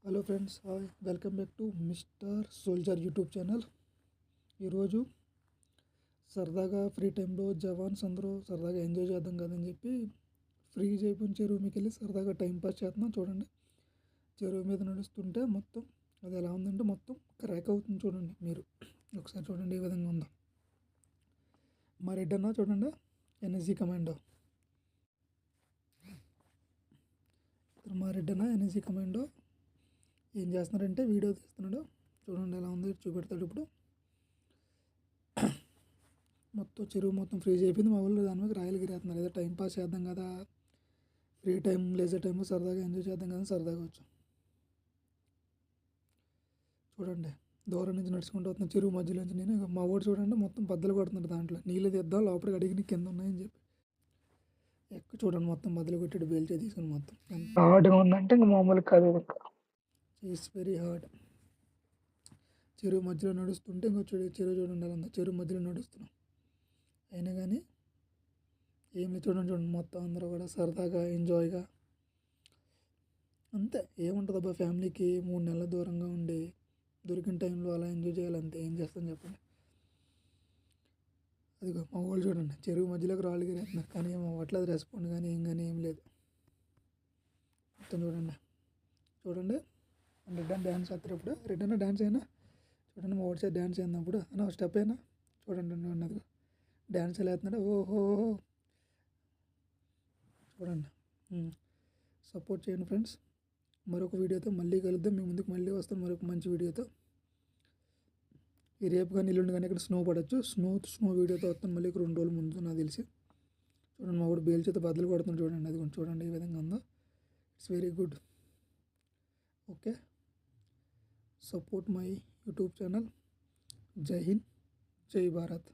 Hello friends, hi, welcome back to mister soldier YouTube channel. ఈరోజు సరదాగా free టైంలో జవాన్స్ అందరూ సరదాగా ఎంజాయ్ చేద్దాం కదని చెప్పి ఫ్రీజ్ అయిపోయిన చెరువు మీకు వెళ్ళి సరదాగా టైం పాస్ చేస్తున్నాం. చూడండి, చెరువు మీద నడుస్తుంటే మొత్తం అది ఎలా ఉందంటే మొత్తం క్రాక్ అవుతుంది. చూడండి, మీరు ఒకసారి చూడండి ఏ విధంగా ఉందో. మా రెడ్ అన్న చూడండి, ఎన్ఎస్జీ కమాండో. మా రెడ్ అన్న ఎన్ఎస్జీ కమాండో ఏం చేస్తున్నారంటే వీడియో తీస్తున్నాడు. చూడండి ఎలా ఉంది, చూపెడతాడు ఇప్పుడు. మొత్తం చెరువు మొత్తం ఫ్రీజ్ అయిపోయింది. మా వాళ్ళు దాని మీద రాయలు గిరేస్తున్నారు. ఏదో టైం పాస్ చేద్దాం కదా, ఫ్రీ టైం లేజర్ టైంలో సరదాగా ఎంజాయ్ చేద్దాం కదా, సరదాగా వచ్చాం. చూడండి, దూరం నుంచి నడుచుకుంటూ వస్తున్నాం చెరువు మధ్యలో నుంచి. నేను మా ఊడు చూడండి మొత్తం బద్దలు కొడుతున్నాడు. దాంట్లో నీళ్ళు తీద్దాం లోపలికి అడిగి కింద ఉన్నాయని చెప్పి చూడండి మొత్తం బద్దలు కొట్టాడు బేల్చే తీసుకుని. మొత్తం ఎంత హార్డ్గా ఉందంటే ఇంకా మామూలు కాదు. It's very hard. చెరువు మధ్యలో నడుస్తుంటే ఇంకో చెరువు చూడండి అలా ఉంది. చెరువు మధ్యలో నడుస్తున్నాం అయినా కానీ ఏమి చూడండి మొత్తం అందరూ కూడా సరదాగా ఎంజాయ్గా అంతే. ఏముంటుంది అబ్బా, ఫ్యామిలీకి 3 నెలల దూరంగా ఉండి దొరికిన టైంలో అలా ఎంజాయ్ చేయాలంతే. ఏం చేస్తాం చెప్పండి. అదిగో మా వాళ్ళు చూడండి చెరువు మధ్యలోకి రాళ్ళు గిరేస్తున్నారు, కానీ ఏమో అవ్వట్లేదు రెస్పాండ్ కానీ ఏం లేదు. మొత్తం చూడండి రిటర్న్ డ్యాన్స్ చేస్తారు. ఇప్పుడు రిటర్న్ డ్యాన్స్ అయినా చూడండి, మా వాడి డ్యాన్స్ అయినప్పుడు అన్న స్టెప్ అయినా చూడండి ఉన్నది డ్యాన్స్ ఎలా అవుతున్నాడు. ఓహో, చూడండి. సపోర్ట్ చేయండి ఫ్రెండ్స్. మరొక వీడియోతో మళ్ళీ కలుద్దాం. మీ ముందుకు మళ్ళీ వస్తాను మరొక మంచి వీడియోతో. ఈ రేపు కానీ ఎల్లుండి కానీ ఇక్కడ స్నో పడవచ్చు. స్నో వీడియోతో వస్తాను మళ్ళీ 2 రోజుల ముందు నాకు తెలిసి. చూడండి మా వాడు బేల్ చేత బద్దలు కొడుతున్నాడు. చూడండి అది చూడండి ఏ విధంగా ఉందో. It's very good. Okay, support my YouTube channel. జై హింద్, జై భారత్.